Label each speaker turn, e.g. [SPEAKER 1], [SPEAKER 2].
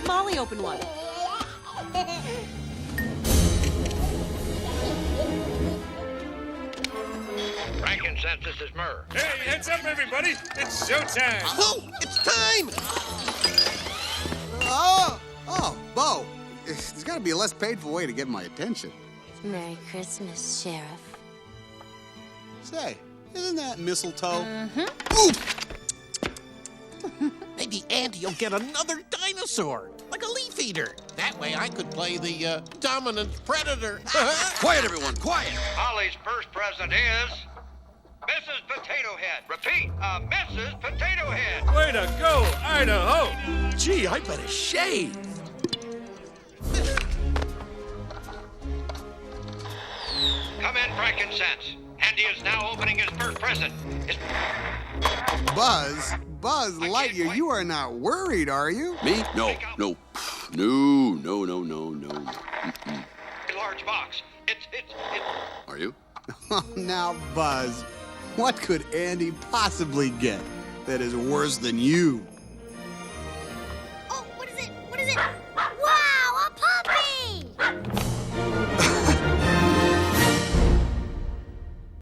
[SPEAKER 1] Molly open one.
[SPEAKER 2] Frankincense, this is Myrrh.
[SPEAKER 3] Hey, heads up, everybody. It's showtime.
[SPEAKER 4] Oh, it's time.
[SPEAKER 5] Oh, Bo. There's got to be a less painful way to get my attention.
[SPEAKER 6] Merry Christmas, Sheriff.
[SPEAKER 5] Say, isn't that mistletoe?
[SPEAKER 4] Maybe Andy'll get another dinosaur, like a leaf eater. That way I could play the dominant predator.
[SPEAKER 7] Quiet, everyone, quiet.
[SPEAKER 2] Holly's first present is Mrs. Potato Head. Repeat, Mrs. Potato Head.
[SPEAKER 3] Way to go, Idaho.
[SPEAKER 7] Gee, I better shave.
[SPEAKER 2] Come in, Frankincense. Andy is now opening his first present.
[SPEAKER 5] Buzz, Lightyear, you are not worried, are you?
[SPEAKER 7] Me? No.
[SPEAKER 2] A large box. It's.
[SPEAKER 7] Are you?
[SPEAKER 5] Oh, now, Buzz, what could Andy possibly get that is worse than you?